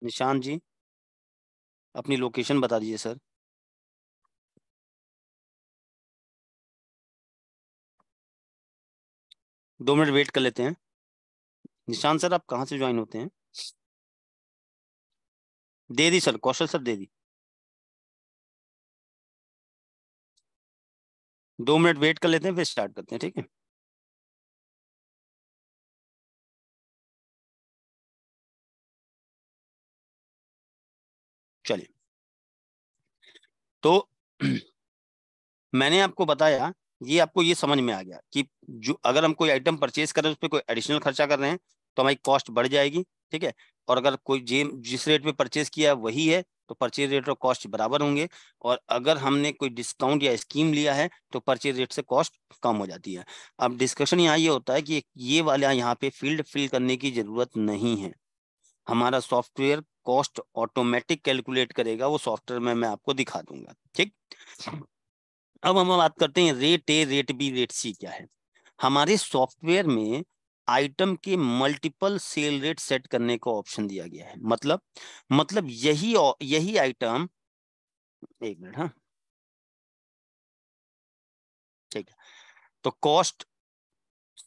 निशांत जी, अपनी लोकेशन बता दीजिए सर। दो मिनट वेट कर लेते हैं। निशांत सर, आप कहाँ से ज्वाइन होते हैं? दे दी सर, कौशल सर दे दी। 2 मिनट वेट कर लेते हैं, फिर स्टार्ट करते हैं, ठीक है। चलिए। तो मैंने आपको बताया, ये आपको ये समझ में आ गया कि जो अगर हम कोई आइटम परचेज कर रहे हैं उस पर कोई एडिशनल खर्चा कर रहे हैं तो हमारी कॉस्ट बढ़ जाएगी, ठीक है। और अगर कोई जिस रेट पे परचेज किया है वही है तो परचेज रेट और कॉस्ट बराबर होंगे। और अगर हमने कोई डिस्काउंट या स्कीम लिया है तो परचेज रेट से कॉस्ट कम हो जाती है। अब डिस्कशन यहाँ ये होता है कि ये वाला यहाँ पे फील्ड फिल करने की जरूरत नहीं है। हमारा सॉफ्टवेयर कॉस्ट ऑटोमेटिक कैलकुलेट करेगा, वो सॉफ्टवेयर में मैं आपको दिखा दूंगा, ठीक। अब हम बात करते हैं rate A, rate B, rate C क्या है। हमारे सॉफ्टवेयर में आइटम के मल्टीपल सेल रेट सेट करने का ऑप्शन दिया गया है। मतलब यही आइटम, एक मिनट, हाँ, ठीक है। तो कॉस्ट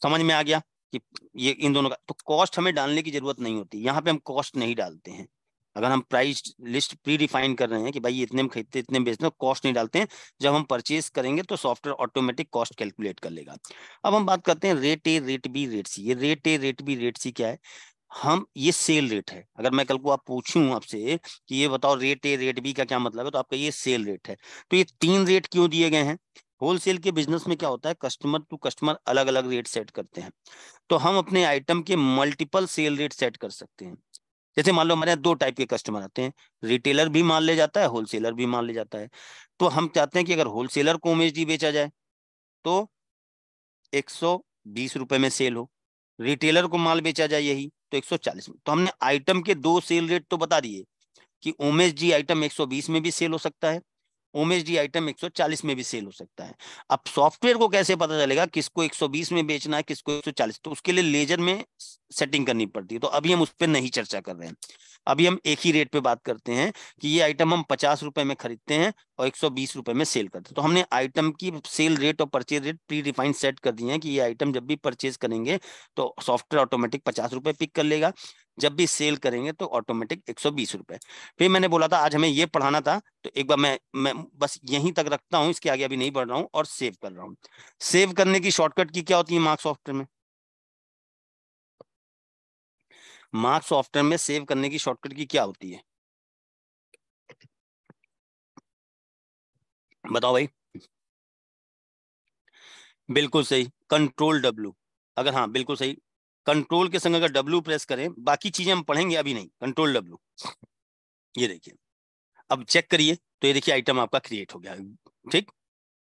समझ में आ गया कि ये इन दोनों का, तो कॉस्ट हमें डालने की जरूरत नहीं होती, यहाँ पे हम कॉस्ट नहीं डालते हैं। अगर हम प्राइस लिस्ट प्री डिफाइन कर रहे हैं कि भाई ये इतने में खरीदते इतने में बेचते हैं, कॉस्ट नहीं डालते हैं। जब हम परचेज करेंगे तो सॉफ्टवेयर ऑटोमेटिक कॉस्ट कैलकुलेट कर लेगा। अब हम बात करते हैं rate A, rate B, rate C. ये rate A, rate B, rate C क्या है? हम ये सेल रेट है। अगर मैं कल को आप पूछूं आपसे कि ये बताओ रेट ए, रेट बी का क्या मतलब है, तो आपका ये सेल रेट है। तो ये तीन रेट क्यों दिए गए हैं? होलसेल के बिजनेस में क्या होता है, कस्टमर टू कस्टमर अलग अलग रेट सेट करते हैं। तो हम अपने आइटम के मल्टीपल सेल रेट सेट कर सकते हैं। जैसे मान लो हमारे यहाँ दो टाइप के कस्टमर आते हैं, रिटेलर भी माल ले जाता है, होलसेलर भी माल ले जाता है। तो हम चाहते हैं कि अगर होलसेलर को ओमेजडी बेचा जाए तो 120 रुपए में सेल हो, रिटेलर को माल बेचा जाए यही तो 140 में। तो हमने आइटम के दो सेल रेट तो बता दिए कि ओमेश जी आइटम 120 में भी सेल हो सकता है, ओमेश डी आइटम 140 में भी सेल हो सकता है। अब सॉफ्टवेयर को कैसे पता चलेगा किसको 120 में बेचना है किसको 140? तो उसके लिए लेजर में सेटिंग करनी पड़ती है, तो अभी हम उस पर नहीं चर्चा कर रहे हैं। अभी हम एक ही रेट पे बात करते हैं कि ये आइटम हम 50 रुपए में खरीदते हैं और 120 रुपए में सेल करते हैं। तो हमने आइटम की सेल रेट और purchase rate pre defined set कर दिए हैं कि ये आइटम जब भी परचेज करेंगे तो सॉफ्टवेयर ऑटोमेटिक 50 रुपए पिक कर लेगा, जब भी सेल करेंगे तो ऑटोमेटिक 120 रुपए। फिर मैंने बोला था आज हमें ये पढ़ाना था, तो एक बार मैं बस यहीं तक रखता हूं, इसके आगे अभी नहीं बढ़ रहा हूं और सेव कर रहा हूं। सेव करने की शॉर्टकट की क्या होती है मार्क्स सॉफ्टवेयर में? मार्क्स सॉफ्टवेयर में सेव करने की शॉर्टकट की क्या होती है? बताओ भाई। बिल्कुल सही, कंट्रोल डब्ल्यू। अगर, हाँ बिल्कुल सही, कंट्रोल के संग अगर डब्ल्यू प्रेस करें, बाकी चीजें हम पढ़ेंगे अभी नहीं, कंट्रोल डब्ल्यू। ये देखिए, अब चेक करिए तो ये देखिए आइटम आपका क्रिएट हो गया, ठीक।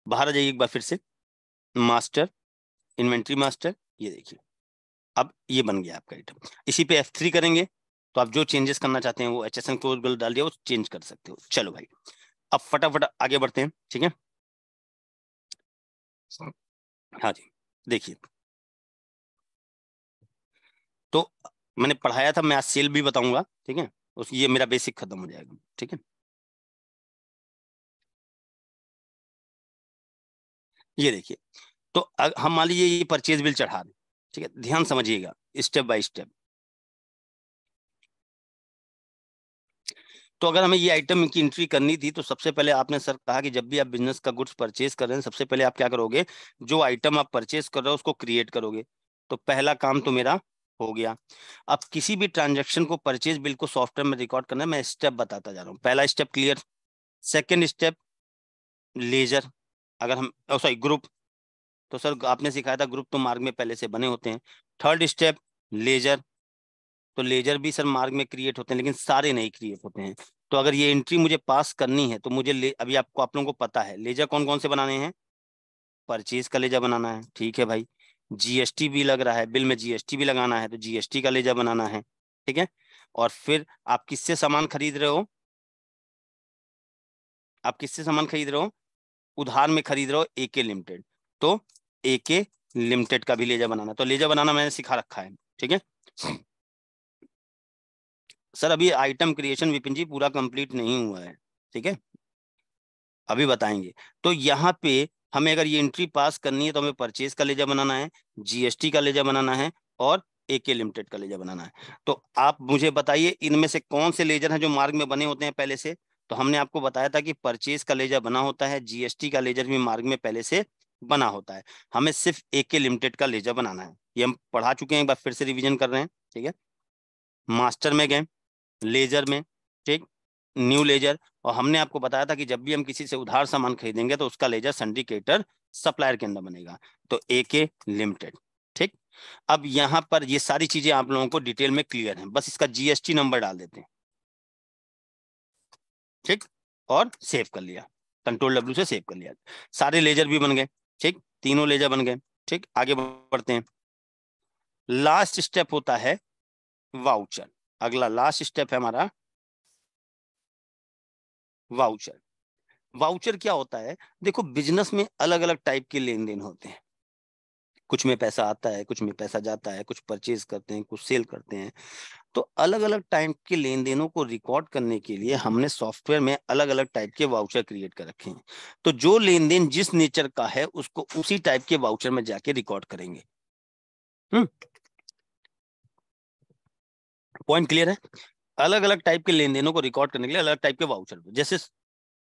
बाहर आ जाइए एक बार फिर से, मास्टर, इन्वेंट्री मास्टर, ये देखिए अब ये बन गया आपका आइटम। इसी पे F3 करेंगे तो आप जो चेंजेस करना चाहते हैं वो HSN कोड डाल दिया वो चेंज कर सकते हो। चलो भाई, अब फटाफट आगे बढ़ते हैं, ठीक है। हाँ जी, देखिए, तो मैंने पढ़ाया था, मैं आज सेल भी बताऊंगा, ठीक है। उस ये मेरा बेसिक खत्म हो जाएगा, ठीक है। ये देखिए, तो हम मान लीजिए ये परचेज बिल चढ़ा दें, ठीक है, ध्यान समझिएगा स्टेप बाय स्टेप। तो अगर हमें ये आइटम की एंट्री करनी थी तो सबसे पहले आपने सर कहा कि जब भी आप बिजनेस का गुड्स परचेज कर रहे हैं सबसे पहले आप क्या करोगे, जो आइटम आप परचेज कर रहे हो उसको क्रिएट करोगे। तो पहला काम तो मेरा हो गया। अब किसी भी ट्रांजेक्शन को परचेज बिल को सॉफ्टवेयर में रिकॉर्ड करना है, मैं स्टेप बताता जा रहा हूँ। पहला step clear. Second step ledger, अगर हम सॉरी ग्रुप, तो सर आपने सिखाया था ग्रुप तो मार्ग में पहले से बने होते हैं। थर्ड स्टेप लेजर, तो लेजर भी सर मार्ग में क्रिएट होते हैं लेकिन सारे नहीं क्रिएट होते हैं। तो अगर ये एंट्री मुझे पास करनी है तो मुझे अभी आपको आप लोगों को पता है लेजर कौन कौन से बनाने हैं। परचेज का लेजर बनाना है, ठीक है भाई। जीएसटी भी लग रहा है, बिल में जीएसटी भी लगाना है तो जीएसटी का लेजर बनाना है, ठीक है। और फिर आप किससे सामान खरीद रहे हो, आप किससे सामान खरीद रहे हो, उधार में खरीद रहे हो एके लिमिटेड, तो एके लिमिटेड का भी लेजर बनाना। तो लेजर बनाना मैंने सिखा रखा है, ठीक है। सर अभी आइटम क्रिएशन विपिन जी पूरा कंप्लीट नहीं हुआ है, ठीक है, अभी बताएंगे। तो यहाँ पे हमें अगर ये एंट्री पास करनी है तो हमें परचेज का लेजर बनाना है, जीएसटी का लेजर बनाना है और एके लिमिटेड का लेजर बनाना है। तो आप मुझे बताइए इनमें से कौन से लेजर हैं जो मार्ग में बने होते हैं पहले से। तो हमने आपको बताया था कि परचेज का लेजर बना होता है, जीएसटी का लेजर भी मार्ग में पहले से बना होता है, हमें सिर्फ एके लिमिटेड का लेजर बनाना है। ये हम पढ़ा चुके हैं, एक बार फिर से रिवीजन कर रहे हैं, ठीक है। मास्टर में गए, लेजर में, ठीक, न्यू लेजर, और हमने आपको बताया था कि जब भी हम किसी से उधार सामान खरीदेंगे तो उसका लेजर सिंडिकेटर सप्लायर के अंदर बनेगा, तो एके लिमिटेड, ठीक। अब यहां पर ये सारी चीजें आप लोगों को डिटेल में क्लियर हैं, बस इसका जीएसटी नंबर डाल देते हैं, ठीक, और सेव कर लिया, कंट्रोल डब्ल्यू से सेव कर लिया, सारे लेजर भी बन गए, ठीक, तीनों लेजर बन गए, ठीक। आगे बढ़ते हैं, लास्ट स्टेप होता है वाउचर। अगला लास्ट स्टेप है हमारा वाउचर। वाउचर क्या होता है, देखो बिजनेस में अलग अलग टाइप के लेन देन होते हैं, कुछ में पैसा आता है, कुछ में पैसा जाता है, कुछ परचेज करते हैं, कुछ सेल करते हैं। तो अलग अलग टाइप के लेन देनों को रिकॉर्ड करने के लिए हमने सॉफ्टवेयर में अलग अलग टाइप के वाउचर क्रिएट कर रखे हैं। तो जो लेन देन जिस नेचर का है उसको उसी टाइप के वाउचर में जाके रिकॉर्ड करेंगे। पॉइंट क्लियर है। अलग अलग टाइप के लेन देनों को रिकॉर्ड करने के लिए अलग टाइप के वाउचर, जैसे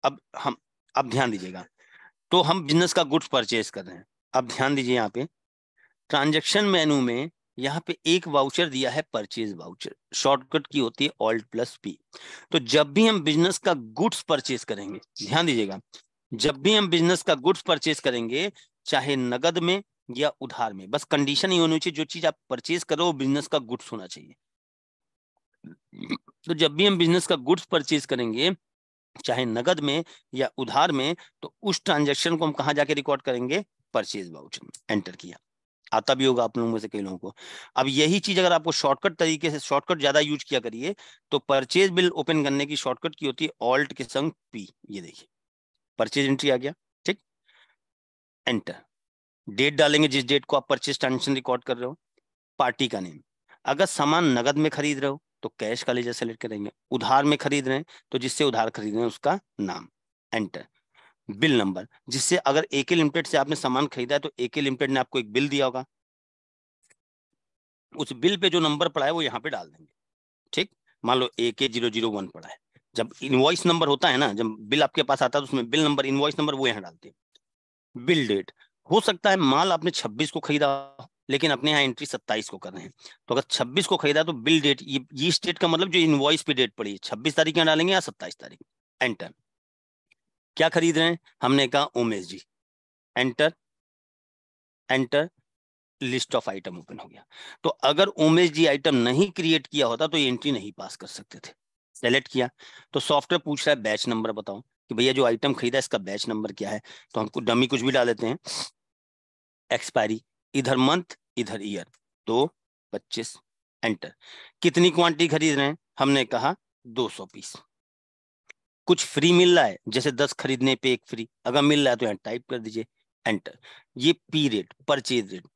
अब हम, अब ध्यान दीजिएगा, तो हम बिजनेस का गुड्स परचेज कर रहे हैं। अब ध्यान दीजिए यहाँ पे ट्रांजैक्शन मेनू में यहाँ पे एक वाउचर दिया है परचेज वाउचर, शॉर्टकट की होती है Alt+P। तो जब भी हम बिजनेस का गुड्स परचेज करेंगे, ध्यान दीजिएगा, जब भी हम बिजनेस का गुड्स परचेज करेंगे, चाहे नगद में या उधार में, बस कंडीशन ये होनी चाहिए जो चीज आप परचेज करो वो बिजनेस का गुड्स होना चाहिए। तो जब भी हम बिजनेस का गुड्स परचेज करेंगे, चाहे नगद में या उधार में, तो उस ट्रांजैक्शन को हम कहां जाके रिकॉर्ड करेंगे, परचेज वाउचर में। एंटर किया, आता भी होगा आप लोगों में से कई लोगों को। अब यही चीज अगर आपको शॉर्टकट तरीके से, शॉर्टकट ज्यादा यूज किया करिए, तो परचेज बिल ओपन करने की शॉर्टकट की होती है ऑल्ट के संग पी। ये देखिए परचेज एंट्री आ गया, ठीक, एंटर, डेट डालेंगे जिस डेट को आप परचेज ट्रांजेक्शन रिकॉर्ड कर रहे हो, पार्टी का नेम, अगर सामान नगद में खरीद रहे हो तो कैश का लेजर सेलेक्ट करेंगे, उधार में खरीद रहे हैं तो जिससे उधार खरीद रहे हैं उसका नाम, एंटर, बिल नंबर, जिससे अगर एके लिमिटेड से आपने सामान खरीदा है तो एके लिमिटेड ने आपको एक बिल दिया होगा, उस बिल पे जो नंबर पड़ा है वो यहाँ पे डाल देंगे, ठीक। मान लो AK001 पड़ा है, जब इनवॉइस नंबर होता है ना, जब बिल आपके पास आता है तो उसमें बिल नंबर, इनवॉइस नंबर वो यहाँ डालते हैं। बिल डेट, हो सकता है माल आपने 26 को खरीदा लेकिन अपने यहाँ एंट्री 27 को कर रहे हैं, तो अगर 26 को खरीदा तो बिल डेट, ये डेट का मतलब जो इनवॉइस पे डेट पड़ी है 26 तारीख यहाँ डालेंगे या 27 तारीख, एंटर। क्या खरीद रहे हैं, हमने कहा Umesh ji, enter, enter, list of item open हो गया। तो अगर उमेश जी आइटम नहीं क्रिएट किया होता तो ये एंट्री नहीं पास कर सकते थे। सेलेक्ट किया तो सॉफ्टवेयर पूछ रहा है बैच नंबर बताओ, कि भैया जो आइटम खरीदा इसका बैच नंबर क्या है, तो हमको डमी कुछ भी डाल देते हैं, एक्सपायरी, इधर मंथ इधर ईयर, 2/25, एंटर। कितनी क्वांटिटी खरीद रहे हैं, हमने कहा 200 पीस। कुछ फ्री मिल रहा है, जैसे 10 खरीदने पे एक फ्री, अगर मिल रहा है तो यहाँ टाइप कर दीजिए, एंटर। ये पी रेट, परचेज रेट,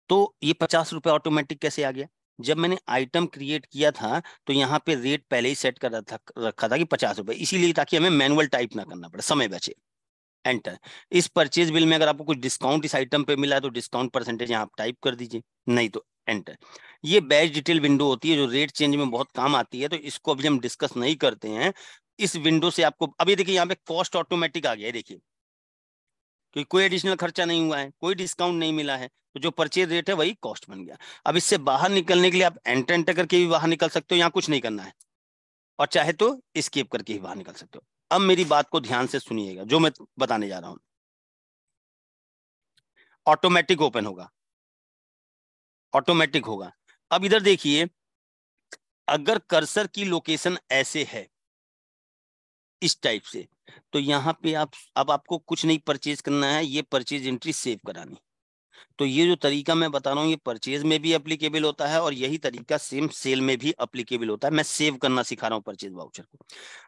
तो ये 50 रुपए ऑटोमेटिक कैसे आ गया, जब मैंने आइटम क्रिएट किया था तो यहाँ पे रेट पहले ही सेट कर रखा था कि 50 रुपए, इसीलिए ताकि हमें मैनुअल टाइप ना करना पड़े, समय बचे, एंटर। इस परचेज बिल में अगर आपको कुछ डिस्काउंट इस आइटम पे मिला है तो डिस्काउंट परसेंटेज यहाँ आप टाइप कर दीजिए, नहीं तो एंटर। ये बैच डिटेल विंडो होती है जो रेट चेंज में बहुत काम आती है, तो इसको अभी हम डिस्कस नहीं करते हैं। इस विंडो से आपको अभी देखिए यहाँ पे कॉस्ट ऑटोमेटिक आ गया है, देखिए, क्योंकि कोई एडिशनल खर्चा नहीं हुआ है, कोई डिस्काउंट नहीं मिला है, तो जो परचेज रेट है वही कॉस्ट बन गया। अब इससे बाहर निकलने के लिए आप एंटर एंटर करके भी बाहर निकल सकते हो, यहाँ कुछ नहीं करना है, और चाहे तो स्किप करके ही बाहर निकल सकते हो। अब मेरी बात को ध्यान से सुनिएगा जो मैं बताने जा रहा हूं, ऑटोमेटिक ओपन होगा, ऑटोमेटिक होगा। अब इधर देखिए, अगर कर्सर की लोकेशन ऐसे है इस टाइप से, तो यहाँ पे आप, अब आपको कुछ नहीं परचेज करना है, ये परचेज एंट्री सेव करानी। तो ये जो तरीका मैं बता रहा हूँ ये परचेज में भी एप्लीकेबल होता है और यही तरीका सेम सेल में भी एप्लीकेबल होता है। मैं सेव करना सिखा रहा हूँ परचेज वाउचर को।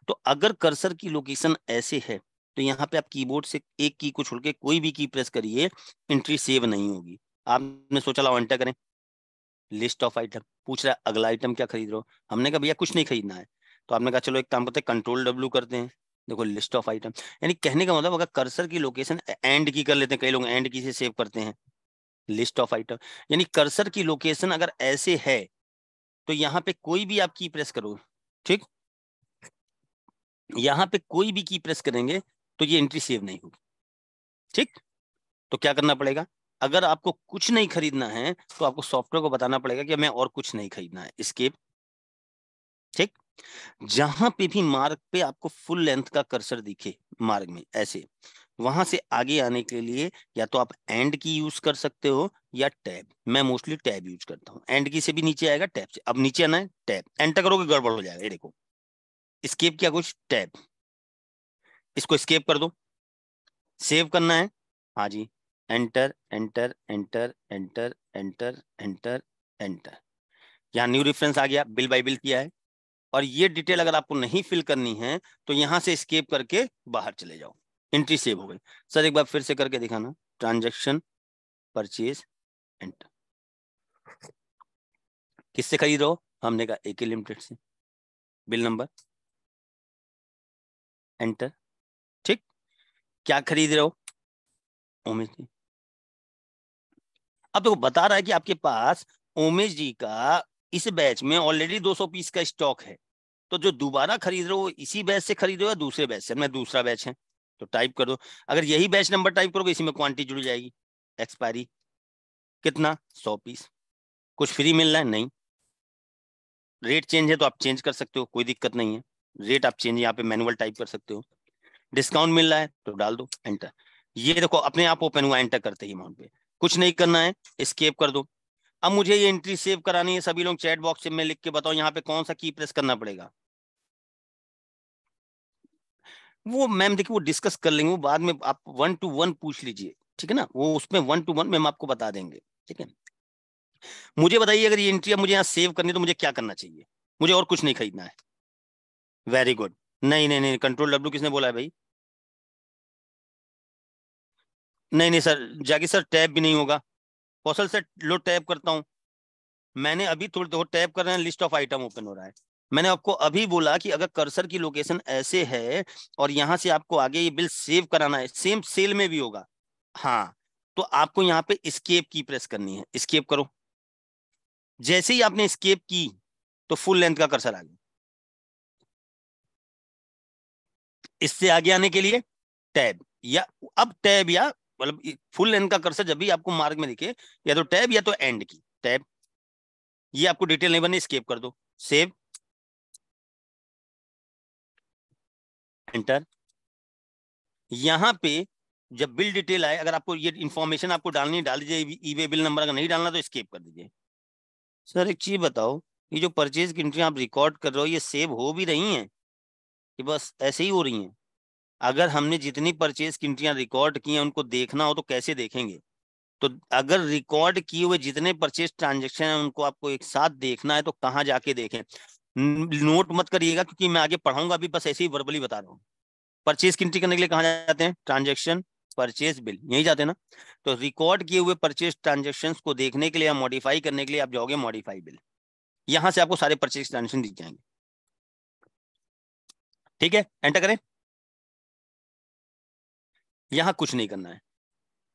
तो अगर कर्सर की लोकेशन ऐसे है तो यहाँ पे आप कीबोर्ड से एक की को छोड़ के कोई भी की प्रेस करिए, एंट्री सेव नहीं होगी। आपने सोचा लाओ एंटर करें, लिस्ट ऑफ आइटम, पूछ रहा है अगला आइटम क्या खरीद रहे हो, हमने कहा भैया कुछ नहीं खरीदना है। तो आपने कहा चलो एक काम करते हैं, कंट्रोल W करते हैं, देखो लिस्ट ऑफ आइटम। यानी कहने का मतलब अगर कर्सर की लोकेशन एंड की कर लेते हैं, कई लोग एंड की से सेव करते हैं लिस्ट ऑफ आइटम, यानी कर्सर की लोकेशन अगर ऐसे है तो यहाँ पे कोई भी आप की प्रेस करो, ठीक, यहाँ पे कोई भी की प्रेस करेंगे तो ये एंट्री सेव नहीं होगी, ठीक। तो क्या करना पड़ेगा, अगर आपको कुछ नहीं खरीदना है तो आपको सॉफ्टवेयर को बताना पड़ेगा कि हमें और कुछ नहीं खरीदना है, एस्केप, ठीक। जहां पे भी मार्ग पे आपको फुल लेंथ का कर्सर दिखे मार्ग में ऐसे, वहां से आगे आने के लिए या तो आप एंड की यूज कर सकते हो या टैब। मैं मोस्टली टैब यूज करता हूँ, एंड की से भी नीचे आएगा, टैब से अब नीचे आना है, टैब एंटर करोगे गड़बड़ हो जाएगा। ये देखो स्केप किया कुछ, टैब, इसको स्केप कर दो, सेव करना है, हाँ जी, enter enter enter enter enter enter enter, यहाँ न्यू रेफरेंस आ गया, बिल बाय बिल किया है। और ये डिटेल अगर आपको नहीं फिल करनी है तो यहां से स्केप करके बाहर चले जाओ, एंट्री सेव हो गई। सर एक बार फिर से करके दिखाना, ट्रांजैक्शन परचेज एंटर, किससे खरीद रहे हो, हमने कहा AK लिमिटेड से, बिल नंबर एंटर, ठीक। क्या खरीद रहे हो, ओमेश जी। अब देखो बता रहा है कि आपके पास ओमेश जी का इस बैच में ऑलरेडी 200 पीस का स्टॉक है, तो जो दोबारा खरीद रहे हो इसी बैच से खरीद रहे हो या दूसरे बैच से, मैं दूसरा बैच है तो टाइप कर दो। अगर यही बैच नंबर टाइप करोगे इसी में क्वांटिटी जुड़ जाएगी, एक्सपायरी कितना 100 पीस, कुछ फ्री मिल रहा है नहीं, रेट चेंज है तो आप चेंज कर सकते हो, कोई दिक्कत नहीं है, रेट आप चेंज यहाँ पे मैनुअल टाइप कर सकते हो, डिस्काउंट मिल रहा है तो डाल दो एंटर। ये देखो अपने आप ओपन हुआ एंटर करते ही अमाउंट पे, कुछ नहीं करना है, एस्केप कर दो। अब मुझे ये एंट्री सेव करानी है, सभी लोग चैट बॉक्स में लिख के बताओ यहाँ पे कौन सा की प्रेस करना पड़ेगा। वो मैम देखिए वो डिस्कस कर लेंगे, वो बाद में आप 1 to 1 पूछ लीजिए, ठीक है ना, वो उसमें 1 to 1 मैम आपको बता देंगे, ठीक है। मुझे बताइए अगर ये एंट्री अब मुझे यहाँ सेव करनी है तो मुझे क्या करना चाहिए, मुझे और कुछ नहीं खरीदना है, वेरी गुड। नहीं नहीं नहीं, कंट्रोल W किसने बोला है भाई, नहीं नहीं सर, जाके सर टैब भी नहीं होगा, कौशल से लो टैब करता हूँ, मैंने अभी थोड़ी देर टैब कर रहे हैं, लिस्ट ऑफ आइटम ओपन हो रहा है। मैंने आपको अभी बोला कि अगर कर्सर की लोकेशन ऐसे है और यहां से आपको आगे ये बिल सेव कराना है, सेम सेल में भी होगा, हाँ, तो आपको यहाँ पे एस्केप की प्रेस करनी है, एस्केप करो। जैसे ही आपने एस्केप की तो फुल लेंथ का कर्सर आ गया, इससे आगे आने के लिए टैब, या अब टैब या मतलब फुल लेंथ का कर्सर जब भी आपको मार्ग में दिखे या तो टैब या तो एंड की, टैब, ये आपको डिटेल नहीं बननी, एस्केप कर दो, सेव एंटर। यहाँ पे जब बिल डिटेल आए, अगर आपको ये इन्फॉर्मेशन आपको डालनी डाल दीजिए, ई वे बिल नंबर अगर नहीं डालना तो स्किप कर दीजिए। सर एक चीज बताओ, ये जो परचेज की एंट्री आप रिकॉर्ड कर रहे हो ये सेव हो भी रही हैं कि बस ऐसे ही हो रही हैं? अगर हमने जितनी परचेज की एंट्रियां रिकॉर्ड की हैं उनको देखना हो तो कैसे देखेंगे, तो अगर रिकॉर्ड किए हुए जितने परचेज ट्रांजेक्शन है उनको आपको एक साथ देखना है तो कहाँ जाके देखें, नोट मत करिएगा क्योंकि मैं आगे पढ़ाऊंगा, अभी बस ऐसे ही वर्बली बता रहा हूँ। परचेज की एंट्री करने के लिए कहाँ जाते हैं, ट्रांजेक्शन परचेज बिल, यही जाते हैं ना। तो रिकॉर्ड किए हुए परचेज ट्रांजेक्शन को देखने के लिए या मॉडिफाई करने के लिए आप जाओगे मॉडिफाई बिल, यहां से आपको सारे परचेज ट्रांजेक्शन दिख जाएंगे, ठीक है, एंटर करें। यहाँ कुछ नहीं करना है,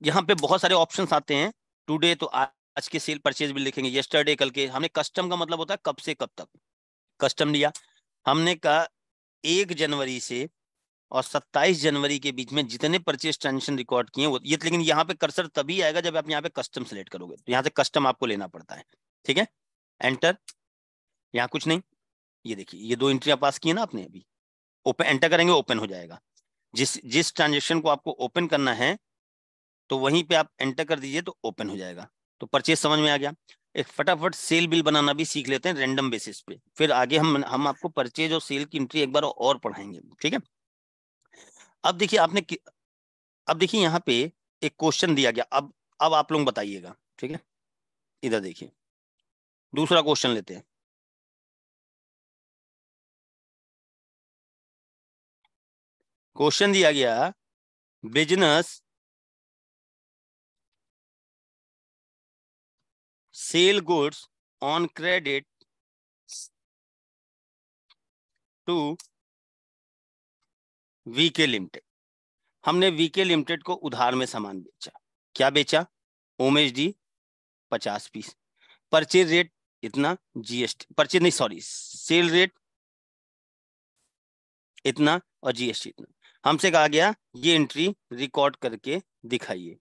यहाँ पे बहुत सारे ऑप्शन आते हैं, टुडे तो आज के सेल परचेज बिल लिखेंगे, यस्टरडे कल के, हमने कस्टम का मतलब होता है कब से कब तक, कस्टम लिया, हमने कहा 1 जनवरी से और 27 जनवरी के बीच में जितने परचेज ट्रांजेक्शन रिकॉर्ड किए वो ये, लेकिन यहाँ पे कर्सर तभी आएगा जब आप यहाँ पे कस्टम सेलेक्ट करोगे, तो यहाँ से कस्टम आपको लेना पड़ता है, ठीक है, एंटर। यहाँ कुछ नहीं, ये देखिए ये 2 एंट्रियां पास की है ना आपने अभी, ओपन एंटर करेंगे ओपन हो जाएगा, जिस जिस ट्रांजेक्शन को आपको ओपन करना है तो वहीं पे आप एंटर कर दीजिए तो ओपन हो जाएगा। तो परचेज समझ में आ गया। एक फटाफट सेल बिल बनाना भी सीख लेते हैं रैंडम बेसिस पे, फिर आगे हम आपको परचेज और सेल की एंट्री एक बार और पढ़ाएंगे, ठीक है। अब देखिए अब देखिए यहाँ पे एक क्वेश्चन दिया गया, अब आप लोग बताइएगा, ठीक है, इधर देखिए दूसरा क्वेश्चन लेते हैं। क्वेश्चन दिया गया, business sell goods on credit to VK limited. हमने वीके लिमिटेड को उधार में सामान बेचा। क्या बेचा? ओमेश डी 50 पीस। परचेज रेट इतना, जीएसटी परचेज नहीं सॉरी सेल रेट इतना और जीएसटी इतना। हमसे कहा गया ये एंट्री रिकॉर्ड करके दिखाइए।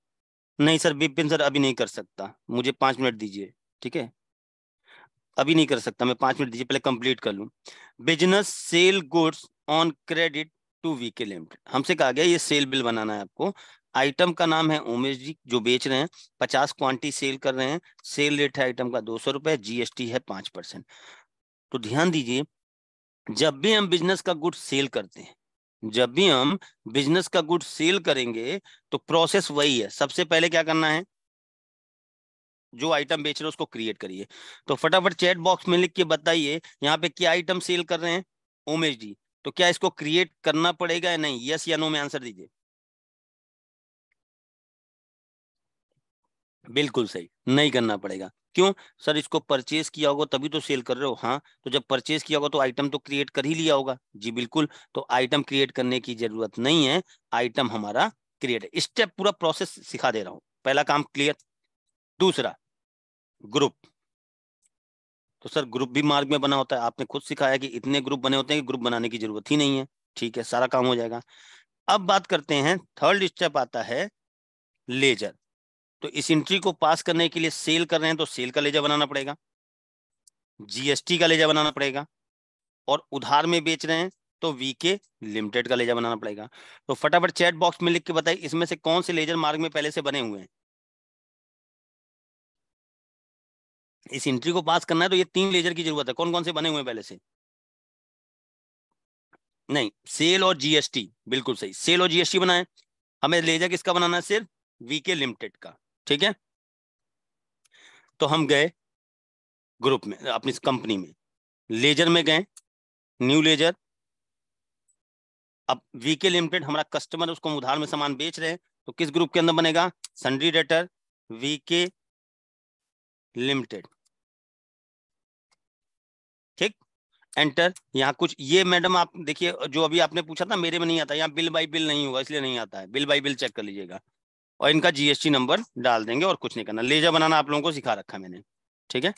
नहीं सर विपिन सर अभी नहीं कर सकता, मुझे 5 मिनट दीजिए। ठीक है, अभी नहीं कर सकता मैं, 5 मिनट दीजिए, पहले कंप्लीट कर लूं। Business sell goods on credit to VK limited. हमसे कहा गया ये सेल बिल बनाना है आपको। आइटम का नाम है उमेश जी जो बेच रहे हैं, 50 क्वांटिटी सेल कर रहे हैं। सेल रेट है आइटम का 200 रुपए, जीएसटी है 5%। तो ध्यान दीजिए, जब भी हम बिजनेस का गुड सेल करते हैं, जब भी हम बिजनेस का गुड सेल करेंगे तो प्रोसेस वही है। सबसे पहले क्या करना है, जो आइटम बेच रहे हो उसको क्रिएट करिए। तो फटाफट चैट बॉक्स में लिख के बताइए यहाँ पे क्या आइटम सेल कर रहे हैं, उमेश जी। तो क्या इसको क्रिएट करना पड़ेगा या नहीं? यस या नो में आंसर दीजिए। बिल्कुल सही, नहीं करना पड़ेगा। क्यों? सर इसको परचेज किया होगा तभी तो सेल कर रहे हो। हाँ, तो जब परचेज किया होगा तो आइटम तो क्रिएट कर ही लिया होगा। जी बिल्कुल, तो आइटम क्रिएट करने की जरूरत नहीं है, आइटम हमारा क्रिएट है। स्टेप पूरा प्रोसेस सिखा दे रहा हूं, पहला काम क्लियर। दूसरा, ग्रुप। तो सर ग्रुप भी मार्ग में बना होता है, आपने खुद सिखाया कि इतने ग्रुप बने होते हैं कि ग्रुप बनाने की जरूरत ही नहीं है। ठीक है, सारा काम हो जाएगा। अब बात करते हैं, थर्ड स्टेप आता है लेजर। तो इस एंट्री को पास करने के लिए सेल कर रहे हैं तो सेल का लेजर बनाना पड़ेगा, जीएसटी का लेजर बनाना पड़ेगा, और उधार में बेच रहे हैं तो वीके लिमिटेड का लेजर बनाना पड़ेगा। तो फटाफट चैट बॉक्स में लिख के बताइए इसमें से कौन से लेजर मार्ग में पहले से बने हुए हैं। इस एंट्री को पास करना है तो ये 3 लेजर की जरूरत है, कौन कौन से बने हुए हैं पहले से? नहीं, सेल और जीएसटी, बिल्कुल सही, सेल और जीएसटी बनाए। हमें लेजर किसका बनाना है? सिर्फ वीके लिमिटेड का। ठीक है, तो हम गए ग्रुप में, अपनी कंपनी में, लेजर में गए, न्यू लेजर। अब वीके लिमिटेड हमारा कस्टमर, उसको हम उधार में सामान बेच रहे हैं, तो किस ग्रुप के अंदर बनेगा? Sundry debtor VK limited. ठीक, एंटर। यहाँ कुछ ये मैडम आप देखिए, जो अभी आपने पूछा था मेरे में नहीं आता, यहाँ बिल बाई बिल नहीं होगा इसलिए नहीं आता है, बिल बाई बिल चेक कर लीजिएगा। और इनका जीएसटी नंबर डाल देंगे और कुछ नहीं करना, लेजर बनाना आप लोगों को सिखा रखा है मैंने। ठीक है,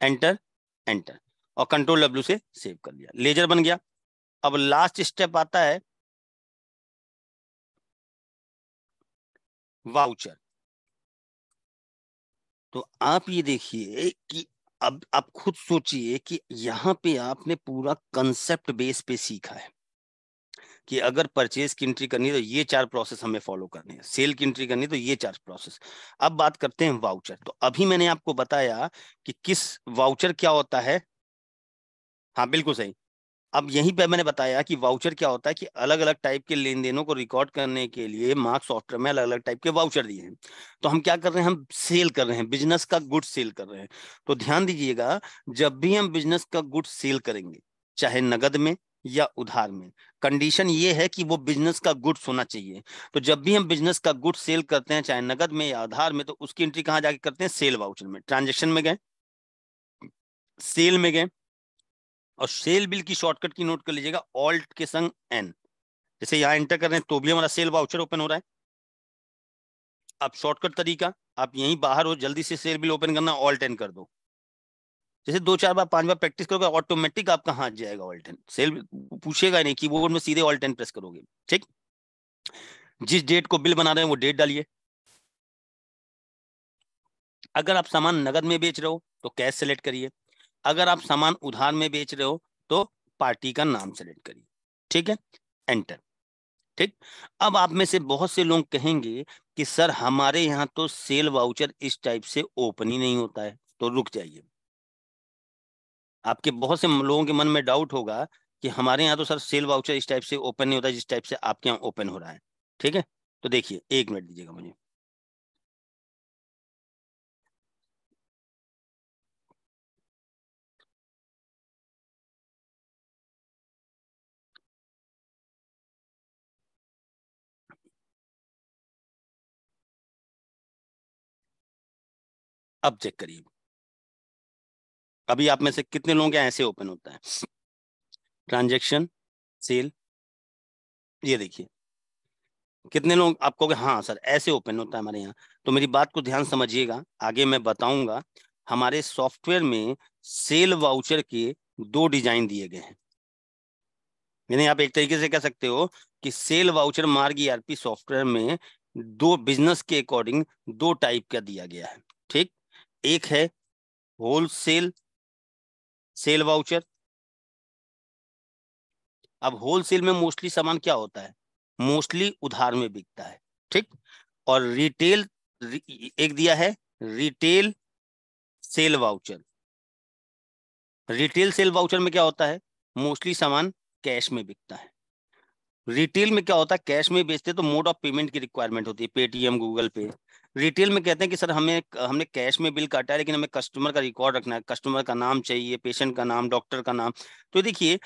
एंटर, एंटर, और कंट्रोल डब्ल्यू से सेव कर लिया, लेजर बन गया। अब लास्ट स्टेप आता है वाउचर। तो आप ये देखिए कि अब आप खुद सोचिए कि यहाँ पे आपने पूरा कंसेप्ट बेस पे सीखा है कि अगर परचेज की एंट्री करनी है तो ये 4 प्रोसेस हमें फॉलो करने हैं, सेल की एंट्री करनी है तो ये 4 प्रोसेस। अब बात करते हैं वाउचर। तो अभी मैंने आपको बताया कि किस वाउचर क्या होता है। हाँ बिल्कुल सही। अब यहीं पे मैंने बताया कि वाउचर क्या होता है, कि अलग अलग टाइप के लेन देनों को रिकॉर्ड करने के लिए मार्क सॉफ्टवेयर में अलग अलग टाइप के वाउचर दिए हैं। तो हम क्या कर रहे हैं, हम सेल कर रहे हैं, बिजनेस का गुड्स सेल कर रहे हैं। तो ध्यान दीजिएगा, जब भी हम बिजनेस का गुड्स सेल करेंगे, चाहे नगद में या उधार में, कंडीशन ये है कि वो बिजनेस का गुड्स होना चाहिए। तो जब भी हम बिजनेस का गुड्स सेल करते हैं, चाहे नगद में या उधार में, तो उसकी एंट्री कहाँ जाके करते हैं? सेल वाउचर में। ट्रांजेक्शन में गए, सेल में गए, और सेल बिल की शॉर्टकट की नोट कर लीजिएगा, ऑल्ट के संग एन। जैसे यहाँ एंटर कर रहे हैं तो भी हमारा सेल वाउचर ओपन हो रहा है। अब शॉर्टकट तरीका, आप यहीं बाहर हो, जल्दी से सेल बिल ओपन करना, ऑल्ट एन कर दो। जैसे 2 4 बार 5 बार प्रैक्टिस करोगे, ऑटोमेटिक आपका हाथ जाएगा ऑल्ट एन, सेल पूछेगा नहीं, कीबोर्ड में सीधे ऑल्ट एन प्रेस करोगे। ठीक, जिस डेट को बिल बना रहे हैं वो डेट डालिए। अगर आप सामान नगद में बेच रहे हो तो कैश सेलेक्ट करिए, अगर आप सामान उधार में बेच रहे हो तो पार्टी का नाम सेलेक्ट करिए। ठीक है, एंटर। ठीक, अब आप में से बहुत से लोग कहेंगे कि सर हमारे यहाँ तो सेल वाउचर इस टाइप से ओपन ही नहीं होता है। तो रुक जाइए, आपके बहुत से लोगों के मन में डाउट होगा कि हमारे यहाँ तो सर सेल वाउचर इस टाइप से ओपन नहीं होता जिस टाइप से आपके यहाँ ओपन हो रहा है। ठीक है, तो देखिए 1 मिनट दीजिएगा मुझे। अब चेक करिए, अभी आप में से कितने लोगों के ऐसे ओपन होता है ट्रांजेक्शन सेल? ये देखिए कितने लोग आप कहोगे हाँ सर ऐसे ओपन होता है हमारे यहाँ। तो मेरी बात को ध्यान समझिएगा, आगे मैं बताऊंगा। हमारे सॉफ्टवेयर में सेल वाउचर के दो डिजाइन दिए गए हैं। यानी आप एक तरीके से कह सकते हो कि सेल वाउचर मार्ग ईआरपी सॉफ्टवेयर में दो बिजनेस के अकॉर्डिंग दो टाइप का दिया गया है। ठीक, एक है होलसेल सेल वाउचर। अब होलसेल में मोस्टली सामान क्या होता है, मोस्टली उधार में बिकता है। ठीक, और रिटेल एक दिया है retail sale voucher. Retail sale voucher में क्या होता है, मोस्टली सामान कैश में बिकता है। रिटेल में क्या होता है, कैश में बेचते हैं तो मोड ऑफ पेमेंट की रिक्वायरमेंट होती है, पेटीएम गूगल पे। रिटेल में कहते हैं कि सर हमें हमने कैश में बिल काटा है लेकिन हमें कस्टमर का रिकॉर्ड रखना है, कस्टमर का नाम चाहिए, पेशेंट का नाम, डॉक्टर का नाम। तो देखिए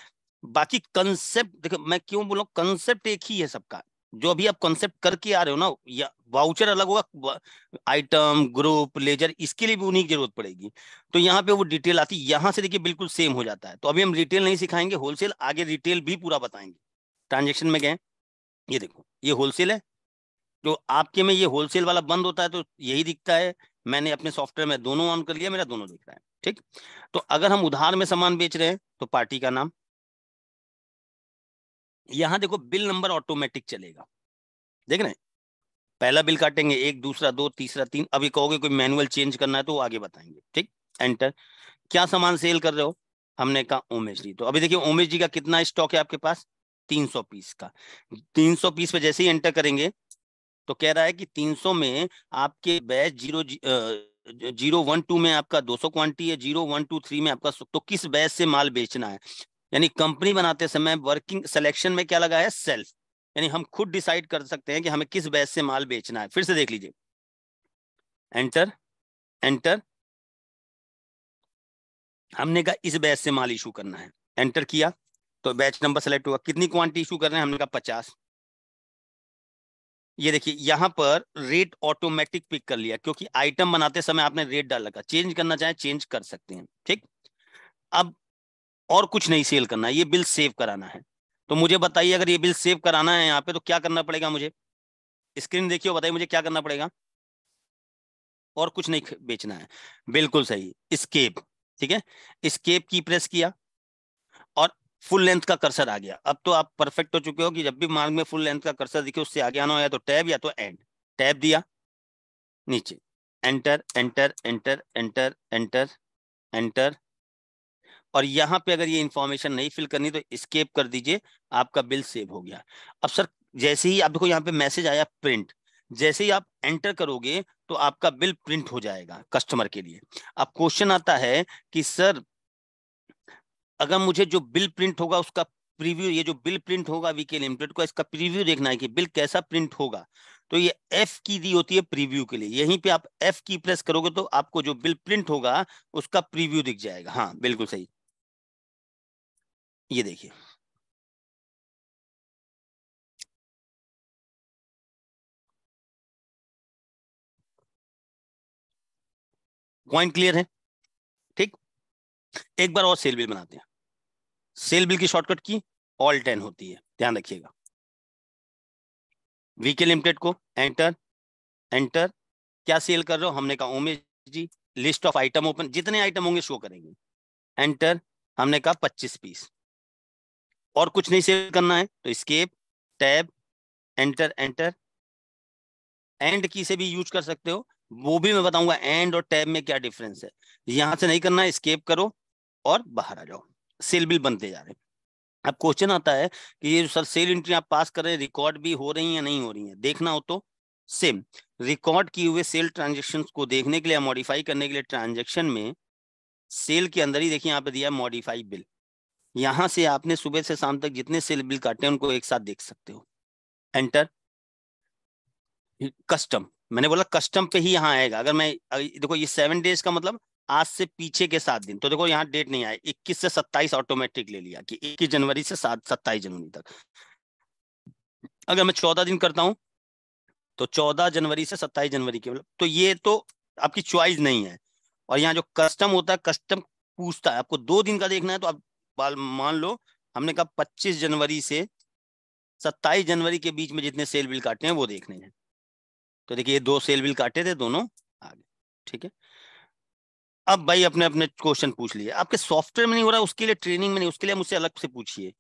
बाकी कंसेप्ट देखो, मैं क्यों बोल रहा हूँ कंसेप्ट एक ही है सबका। जो अभी आप कंसेप्ट करके आ रहे हो ना, या वाउचर अलग होगा, आइटम ग्रुप लेजर इसके लिए भी उन्हीं की जरूरत पड़ेगी। तो यहाँ पे वो डिटेल आती है, यहाँ से देखिए बिल्कुल सेम हो जाता है। तो अभी हम रिटेल नहीं सिखाएंगे, होलसेल आगे रिटेल भी पूरा बताएंगे। ट्रांजेक्शन में गए, ये देखो ये होलसेल है। जो आपके में ये होलसेल वाला बंद होता है तो यही दिखता है। मैंने अपने सॉफ्टवेयर में दोनों ऑन कर लिया, मेरा दोनों दिख रहा है। ठीक, तो अगर हम उधार में सामान बेच रहे हैं तो पार्टी का नाम, यहां देखो बिल नंबर ऑटोमेटिक चलेगा। देख रहे हैं, पहला बिल काटेंगे, एक, दूसरा, दो, तीसरा, तीन। अभी कहोगे कोई मैनुअल चेंज करना है तो वो आगे बताएंगे। ठीक, एंटर। क्या सामान सेल कर रहे हो, हमने कहा ओमेश जी। तो अभी देखिए ओमेश जी का कितना स्टॉक है आपके पास, 300 पीस का। 300 पीस पे जैसे ही एंटर करेंगे तो कह रहा है कि 300 में आपके बैच 012 में आपका 200 क्वांटिटी है, 0123 में आपका, तो किस बैच से माल बेचना है। यानी कंपनी बनाते समय वर्किंग सिलेक्शन में क्या लगा है, सेल्फ। यानी हम खुद डिसाइड कर सकते हैं कि हमें किस बैच से माल बेचना है। फिर से देख लीजिए, एंटर एंटर। हमने कहा इस बैच से माल इशू करना है, एंटर किया तो बैच नंबर सेलेक्ट हुआ। कितनी क्वांटिटी इशू कर रहे हैं, हमने कहा 50। ये देखिए यहाँ पर रेट ऑटोमेटिक पिक कर लिया, क्योंकि आइटम बनाते समय आपने रेट डाल रखा। चेंज करना चाहे चेंज कर सकते हैं। ठीक, अब और कुछ नहीं सेल करना है, ये बिल सेव कराना है। तो मुझे बताइए अगर ये बिल सेव कराना है यहाँ पे तो क्या करना पड़ेगा मुझे, स्क्रीन देखिए, बताइए मुझे क्या करना पड़ेगा। और कुछ नहीं बेचना है, बिल्कुल सही, स्केप। ठीक है, स्केप की प्रेस किया और फुल लेंथ का कर्सर आ गया। अब तो आप परफेक्ट हो चुके हो कि जब भी मार्ग में फुल लेंथ का कर्सर दिखे उससे आगे आना हो, या तो टैब या तो एंड। टैब दिया, नीचे enter enter enter enter enter enter. और यहाँ पे अगर ये इंफॉर्मेशन नहीं फिल करनी तो स्केप कर दीजिए, आपका बिल सेव हो गया। अब सर जैसे ही आप देखो यहाँ पे मैसेज आया प्रिंट, जैसे ही आप एंटर करोगे तो आपका बिल प्रिंट हो जाएगा कस्टमर के लिए। अब क्वेश्चन आता है कि सर अगर मुझे जो बिल प्रिंट होगा उसका प्रीव्यू, ये जो बिल प्रिंट होगा वीके लिमिटेड को, इसका प्रीव्यू देखना है कि बिल कैसा प्रिंट होगा। तो ये एफ की दी होती है प्रीव्यू के लिए, यहीं पे आप एफ की प्रेस करोगे तो आपको जो बिल प्रिंट होगा उसका प्रीव्यू दिख जाएगा। हाँ बिल्कुल सही, ये देखिए। पॉइंट क्लियर है। ठीक, एक बार और सेल बिल बनाते हैं। सेल बिल की शॉर्टकट की ऑल 10 होती है, ध्यान रखिएगा। वीके लिमिटेड को एंटर एंटर। क्या सेल कर रहे हो, हमने कहा उमेश जी। लिस्ट ऑफ आइटम ओपन, जितने आइटम होंगे शो करेंगे, एंटर। हमने कहा 25 पीस। और कुछ नहीं सेल करना है तो escape, tab, enter enter. End key से भी यूज कर सकते हो, वो भी मैं बताऊंगा एंड और टैब में क्या डिफरेंस है। यहां से नहीं करना है, स्केप करो और बाहर आ जाओ। सेल बिल बनते जा रहे हैं। अब क्वेश्चन आता है कि ये जो सर सेल एंट्री आप पास कर रहे हैं रिकॉर्ड भी हो रही है या नहीं हो रही है, देखना हो तो सेम रिकॉर्ड किए हुए सेल ट्रांजेक्शन को देखने के लिए, मॉडिफाई करने के लिए ट्रांजेक्शन में सेल के अंदर ही देखिए यहाँ पे दिया मॉडिफाई बिल। यहां से आपने सुबह से शाम तक जितने सेल बिल काटे हैं उनको एक साथ देख सकते हो। एंटर, कस्टम, मैंने बोला कस्टम पे ही यहाँ आएगा। अगर मैं देखो ये 7 डेज का मतलब आज से पीछे के 7 दिन, तो देखो यहाँ डेट नहीं आए, 21 से 27 ऑटोमेटिक ले लिया कि 21 जनवरी से 27 जनवरी तक। अगर मैं 14 दिन करता हूँ तो 14 जनवरी से 27 जनवरी के, तो ये तो आपकी चॉइस नहीं है। और यहाँ जो कस्टम होता है, कस्टम पूछता है, आपको 2 दिन का देखना है तो आप मान लो हमने कहा 25 जनवरी से 27 जनवरी के बीच में जितने सेल बिल काटे हैं वो देखने हैं। तो देखिए ये 2 सेल बिल काटे थे, दोनों आ गए। ठीक है, अब भाई अपने अपने क्वेश्चन पूछ लिए। आपके सॉफ्टवेयर में नहीं हो रहा, उसके लिए ट्रेनिंग में नहीं, उसके लिए मुझसे अलग से पूछिए।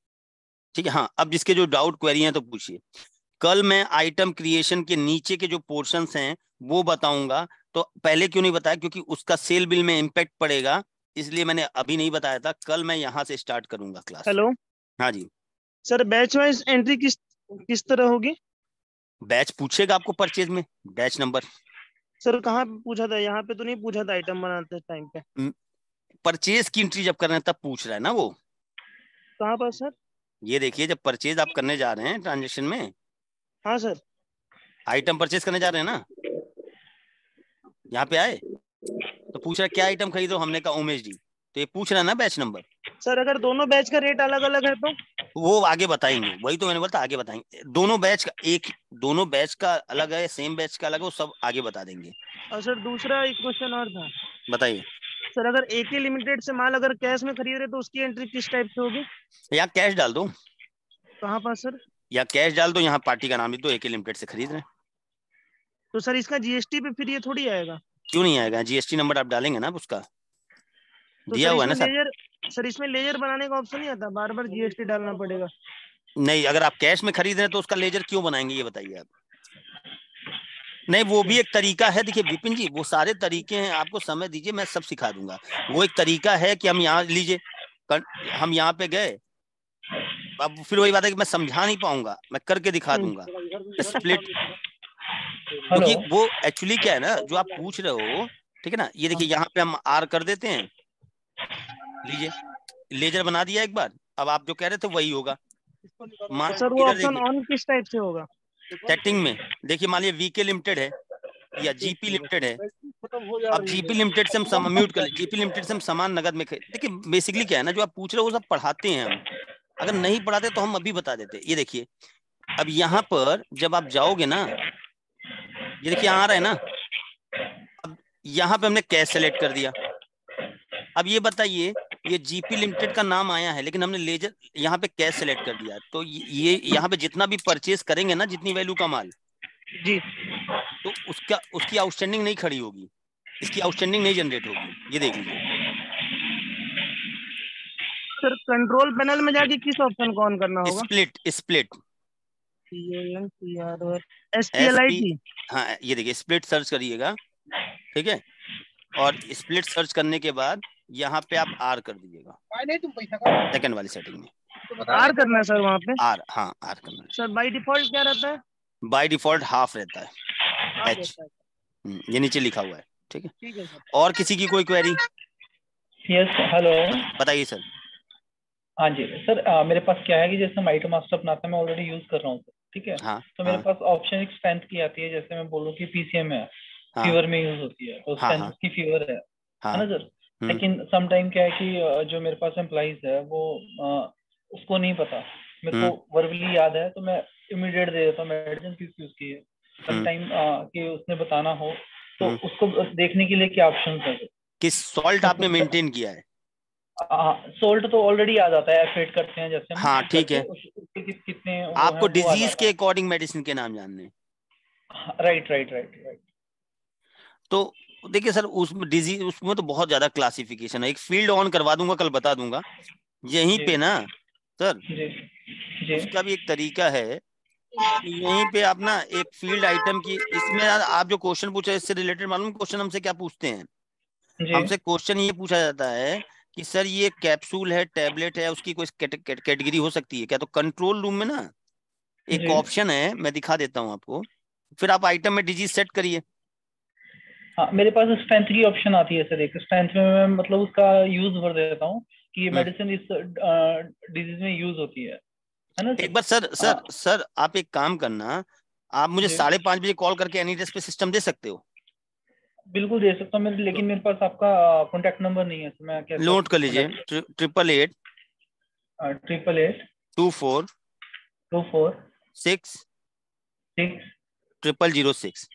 ठीक है, हाँ, अब जिसके जो डाउट क्वेरी हैं तो पूछिए। कल मैं आइटम क्रिएशन के नीचे के जो पोर्शंस हैं वो बताऊंगा। तो पहले क्यों नहीं बताया? क्योंकि उसका सेल बिल में इम्पैक्ट पड़ेगा, इसलिए मैंने अभी नहीं बताया था। कल मैं यहाँ से स्टार्ट करूंगा क्लास। हेलो हाँ जी। सर, बैच वाइज एंट्री किस किस तरह होगी? बैच पूछेगा आपको परचेज में, बैच नंबर। सर कहाँ पे पूछा था? यहाँ पे तो नहीं पूछा था आइटम बनाते टाइम पे। परचेज की एंट्री जब कर रहे हैं तब पूछ रहा है ना वो। कहाँ पर सर? ये देखिए, जब परचेज आप करने जा रहे हैं ट्रांजेक्शन में, हाँ सर। आइटम परचेज करने जा रहे हैं ना, यहाँ पे आए तो पूछ रहा है क्या आइटम खरीदो, हमने कहा उमेश जी, तो ये पूछ रहा है ना बैच नंबर। सर अगर दोनों बैच का रेट अलग अलग है तो? वो आगे बताएंगे, वही तो मैंने बोला था आगे बताएंगे। दोनों बैच का दोनों बैच का अलग है, सेम बैच का अलग है, वो सब आगे बता देंगे। और सर दूसरा एक क्वेश्चन और था। बताइए। सर अगर एके लिमिटेड से माल अगर कैश में खरीद रहे तो उसकी एंट्री किस टाइप से होगी? या कैश डाल दो, कहाँ पर सर? या कैश डाल दो, यहाँ पार्टी का नाम लिख दो, एके लिमिटेड से खरीद रहे हैं। तो सर इसका जीएसटी पे फिर ये थोड़ी आएगा? क्यों नहीं आएगा? जीएसटी नंबर आप डालेंगे ना उसका, तो दिया सर हुआ है ना इसमें सर। सर इसमें लेजर बनाने का ऑप्शन नहीं आता, बार बार जीएसटी डालना पड़ेगा? नहीं, अगर आप कैश में खरीद रहे हैं तो उसका लेजर क्यों बनाएंगे, ये बताइए आप। नहीं, वो भी एक तरीका है। देखिए विपिन जी, वो सारे तरीके हैं, आपको समय दीजिए, मैं सब सिखा दूंगा। वो एक तरीका है कि हम यहाँ लीजिए, हम यहाँ पे गए, अब फिर वही बात है कि मैं समझा नहीं पाऊंगा, मैं करके दिखा दूंगा स्प्लिट। हेलो। क्योंकि वो एक्चुअली क्या है ना जो आप पूछ रहे हो, ठीक है ना, ये देखिए यहाँ पे हम आर कर देते हैं, लीजिए लेजर बना दिया एक बार। अब आप जो कह रहे थे वही होगा। मान सर वो इधर ऑप्शन देखिए ऑन किस टाइप से होगा? सेटिंग में, देखिए मान लीजिए वीके लिमिटेड है या जीपी लिमिटेड है। अब जीपी लिमिटेड से हम म्यूट कर ले, जीपी लिमिटेड से हम सामान नगद में देखिए बेसिकली क्या है ना जो आप पूछ रहे हो वो सब पढ़ाते हैं हम। अगर नहीं पढ़ाते तो हम अभी बता देते। ये देखिए, अब यहाँ पर जब आप जाओगे ना, ये देखिए आ रहा है ना, अब यहाँ पे हमने कैश सेलेक्ट कर दिया। अब ये बताइए, ये जीपी लिमिटेड का नाम आया है लेकिन हमने लेजर यहाँ पे कैश सेलेक्ट कर दिया, तो ये यहाँ पे जितना भी परचेज करेंगे ना, जितनी वैल्यू का माल, जी। तो उसकी आउटस्टैंडिंग नहीं खड़ी होगी, इसकी आउटस्टैंडिंग नहीं जनरेट होगी। ये देख लीजिए। सर कंट्रोल पैनल में जाके किस ऑप्शन को ऑन करना होगा? Split, split, SP, SPLIT। हाँ ये देखिए स्प्लिट सर्च करिएगा, ठीक है, और स्प्लिट सर्च करने के बाद यहाँ पे आप आर कर दीजिएगा, सेकंड वाली सेटिंग में आर करना है सर वहाँ पे? आर, हाँ आर करना सर बाय डिफॉल्ट क्या रहता है? है। बाय डिफॉल्ट हाफ रहता है, हाफ एच, रहता है। ये नीचे लिखा हुआ है। ठीक है, ठीक है सर। और किसी की कोई क्वेरी? Yes, hello. बताइए सर। हाँ जी सर, मेरे पास क्या है कि जैसे हम आइटम मास्टर अपनाते हैं, मैं ऑलरेडी यूज कर रहा हूँ सर, ठीक है। हाँ तो मेरे हाँ पास ऑप्शन एक स्ट्रेंथ की आती है, जैसे मैं बोलूँ कि पीसीएम है, हाँ फीवर में यूज होती है, तो हाँ स्ट्रेंथ हाँ उसकी फीवर है हाँ। ना सर। लेकिन सम टाइम क्या है कि जो मेरे पास एम्प्लॉइज है वो उसको नहीं पता, मेरे को वर्बली याद है तो मैं इमीडिएट दे देता हूँ मेडिसिन किस यूज की है। सम टाइम कि उसने बताना हो तो उसको देखने के लिए क्या ऑप्शन है? किस सॉल्ट आपने मेंटेन किया है? सोल्ट तो ऑलरेडी आ जाता है, एफेट करते हैं जैसे हम हाँ ठीक करके है, उसके कितने वो आपको हैं वो आ डिजीज जाता के है। अकॉर्डिंग मेडिसिन के नाम जानने हैं। Right right right right. तो देखिए सर, उसमें डिजीज, उसमें तो बहुत ज्यादा क्लासिफिकेशन है। एक फील्ड ऑन करवा दूंगा, कल बता दूंगा यहीं जी पे ना सर। जी जी उसका भी एक तरीका है कि यहीं पे आप ना एक फील्ड आइटम की, इसमें आप जो क्वेश्चन पूछे इससे रिलेटेड मालूम क्वेश्चन हमसे क्या पूछते हैं? जी हमसे क्वेश्चन ये पूछा जाता है कि सर ये कैप्सूल है, टैबलेट है, उसकी कोई कैटेगरी हो सकती है क्या? तो कंट्रोल रूम में ना एक जी। ऑप्शन है, मैं दिखा देता हूँ आपको, फिर आप आइटम में डिजीज सेट करिए। हाँ, मेरे पास स्ट्रेंथ की ऑप्शन आती है सर, एक स्ट्रेंथ में मैं मतलब उसका यूज भर देता हूँ कि ये मेडिसिन इस डिजीज में यूज होती है ना एक सर। बार सर हाँ सर सर आप एक काम करना, आप मुझे जी 5:30 बजे कॉल करके एनी डेस्क पे सिस्टम दे सकते हो? बिल्कुल दे सकता हूँ मेरे, तो लेकिन मेरे पास आपका कॉन्टेक्ट नंबर नहीं है, तो मैं कैसे नोट आपको कर लीजिए, कॉन्टेक्ट? 888 888 24 24 6 6 0006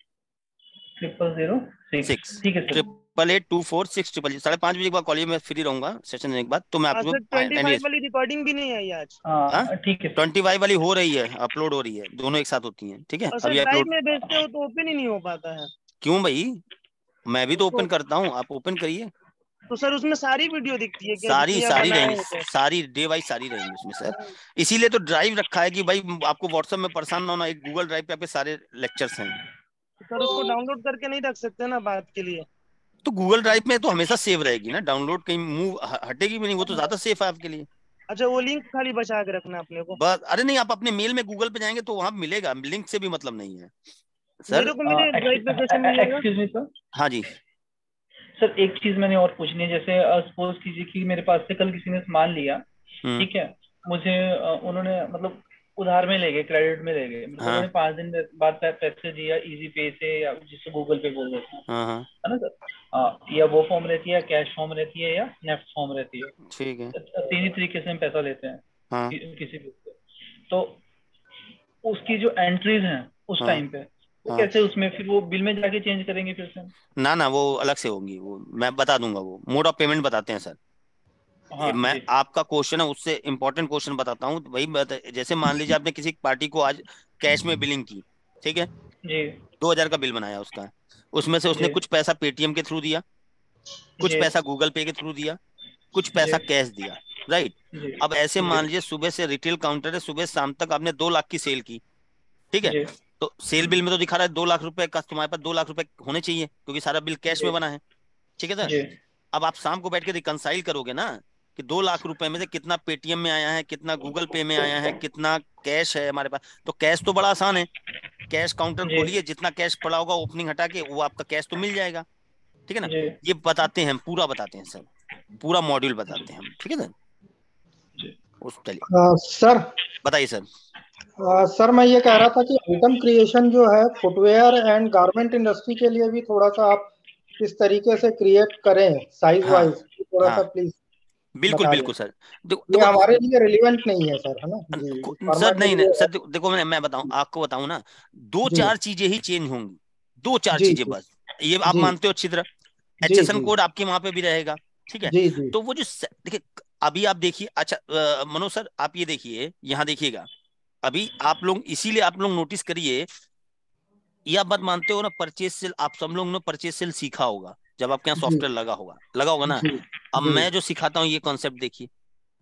000 6। 6 ठीक है सर। 88246000। 5:30 बजे के बाद कॉलेज में फ्री रहूंगा सेशन देने के बाद, तो मैं आपको 25 वाली रिकॉर्डिंग भी नहीं आई आज। ठीक है। 25 वाली हो रही है, अपलोड हो रही है, दोनों एक साथ होती हैं, ठीक है। और सर अभी ड्राइव अपलोड में भेजते हो तो ओपन ही नहीं हो पाता है। क्यों भाई, मैं भी तो उसको- ओपन करता हूँ, आप ओपन करिए। तो सर उसमें सारी वीडियो दिखती है क्या, सारी जितनी आप सारी बनाए रहेंगी, हो तो? सारी डे वाइज सारी रहेंगी उसमें सर। इसीलिए तो ड्राइव रखा है कि भाई आपको व्हाट्सएप में परेशान ना होना, एक गूगल ड्राइव पे आपके सारे लेक्चर्स हैं। सर उसको डाउनलोड करके नहीं रख सकते ना बात के लिए? तो गूगल ड्राइव में तो हमेशा सेव रहेगी ना, डाउनलोड कहीं मूव हटेगी भी नहीं, वो तो ज्यादा सेफ है आपके लिए। अच्छा, वो लिंक खाली बचा के रखना अपने को? बस, अरे नहीं, आप अपने मेल में गूगल पे जाएंगे तो वहां मिलेगा, लिंक से भी मतलब नहीं है सर। मेरे को मेरे ड्राइव पे कैसे मिलेगा? Excuse me sir. हाँ जी सर एक चीज मैंने और पूछनी है, जैसे सपोज कीजिए कि मेरे पास से कल किसी ने सामान लिया, ठीक है, मुझे उन्होंने मतलब उधार में ले गए, क्रेडिट में ले गए, हाँ। उन्होंने 5 दिन बाद पैसे दिया इजी पे से, या जिससे गूगल पे बोल देते हैं, हाँ है ना सर? या वो फॉर्म रहती है, कैश फॉर्म रहती है, या नेफ्ट फॉर्म रहती है। ठीक है। 3 ही तरीके से हम पैसा लेते हैं हाँ किसी भी से। तो उसकी जो एंट्रीज हैं उस हाँ टाइम पे, वो हाँ। कैसे उसमें फिर वो बिल में जाके चेंज करेंगे फिर से? ना वो अलग से होंगी, वो मैं बता दूंगा, वो मोड ऑफ पेमेंट बताते हैं सर। हाँ मैं जी आपका क्वेश्चन है उससे इंपॉर्टेंट क्वेश्चन बताता हूँ, वही जैसे मान लीजिए आपने किसी पार्टी को आज कैश में बिलिंग की, ठीक है, जी 2000 का बिल बनाया उसका, उसमें से उसने जी कुछ पैसा पेटीएम के थ्रू दिया, कुछ जी पैसा गूगल पे के थ्रू दिया, कुछ जी पैसा कैश दिया, राइट। जी अब ऐसे जी मान लीजिए सुबह से रिटेल काउंटर है, सुबह शाम तक आपने 2 लाख की सेल की, ठीक है। जी तो सेल बिल में तो दिखा रहा है 2 लाख रुपए का, तुम्हारे पास 2 लाख रुपए होने चाहिए क्योंकि सारा बिल कैश जी में बना है, ठीक है सर। जी अब आप शाम को बैठ के रिकंसाइल करोगे ना कि 2 लाख रुपए में से कितना पेटीएम में आया है, कितना गूगल पे में आया है, कितना कैश है हमारे पास। तो कैश तो बड़ा आसान है, कैश काउंटर जी खोलिए, जितना कैश पड़ा होगा ओपनिंग हटा के वो आपका कैश तो मिल जाएगा, ठीक है ना। जी ये बताते हैं हम, पूरा बताते हैं सर, पूरा मॉड्यूल बताते हैं हम, ठीक है सर। जी उस चलिए सर बताइए सर। सर मैं ये कह रहा था कि आइटम क्रिएशन जो है फुटवेयर एंड गारमेंट इंडस्ट्री के लिए भी थोड़ा सा आप किस तरीके से क्रिएट करें साइज हाँ वाइज, थोड़ा हाँ सा प्लीज बिल्कुल बता दें। बिल्कुल सर। देखो ये देखो हमारे लिए रिलेवेंट नहीं है सर, है ना जी, फार्मा सर, के नहीं नहीं लिए सर, देखो मैं बताऊं आपको, बताऊं ना, दो जी चार चीजें ही चेंज होंगी, दो चार जी चीजें जी बस, ये आप जी मानते हो अच्छी तरह। जी HSN जी कोड आपके वहां पे भी रहेगा, ठीक है। जी जी तो वो जो देखिए, अभी आप देखिए, अच्छा मनोज सर आप ये देखिए, यहाँ देखिएगा, अभी आप लोग, इसीलिए आप लोग नोटिस करिए, ये आप बात मानते हो ना, परचेज सेल, आप सब लोग ने परचेज सेल सीखा होगा जब आपके यहाँ जी सॉफ्टवेयर लगा होगा ना। जी अब जी मैं जो सिखाता हूँ ये कॉन्सेप्ट देखिए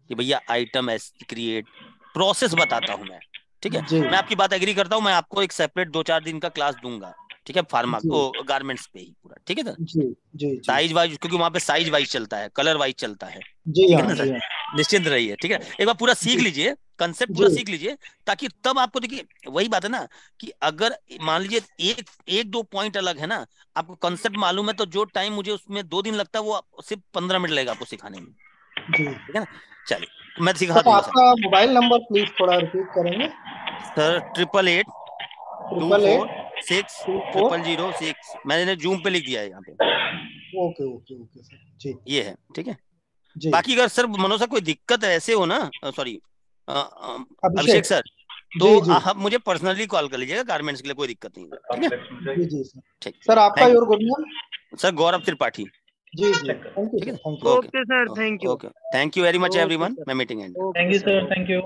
कि भैया आइटम एस क्रिएट, प्रोसेस बताता हूँ मैं, ठीक है। जी मैं आपकी बात एग्री करता हूँ, मैं आपको एक सेपरेट 2-4 दिन का क्लास दूंगा, ठीक है, फार्मा जी ओ गारमेंट्स पे ही पूरा, ठीक है सर। जी जी जी साइज वाइज, क्योंकि वहां पे साइज वाइज चलता है, कलर वाइज चलता है, जी ठीक है हाँ ना जी सर। हाँ निश्चिंत रहिए, ठीक है, एक बार पूरा सीख जी लीजिए, कंसेप्ट जी पूरा सीख लीजिए, ताकि तब आपको देखिए, वही बात है ना कि अगर मान लीजिए एक एक दो पॉइंट अलग है ना, आपको कंसेप्ट मालूम है, तो जो टाइम मुझे उसमें 2 दिन लगता है वो सिर्फ 15 मिनट लगेगा आपको सिखाने में, जी। ठीक है ना। चलिए मैं सिखा सर दूंगा सर। आपका मोबाइल नंबर प्लीज थोड़ा रिपीट करेंगे? सर 88 टू 888 फोर सिक्स 24 0006, मैंने जूम पे लिख दिया है यहाँ पे, ओके ओके ओके सर जी ये है, ठीक है। जी। बाकी अगर सर मनोज सर कोई दिक्कत ऐसे हो ना, सॉरी अभिषेक अभिषेक सर, तो जी जी आप मुझे पर्सनली कॉल कर लीजिएगा, गारमेंट्स के लिए कोई दिक्कत नहीं है, ठीक है। जी जी सर। ठीक, सर आपका thank your good name? Sir Gaurav Tripathi, जी जी थैंक यू ठीक है sir, thank sir. You. Okay okay sir, thank you. Okay, thank you very much okay everyone, sir, मैं meeting end. Okay thank you sir. Sir, thank you.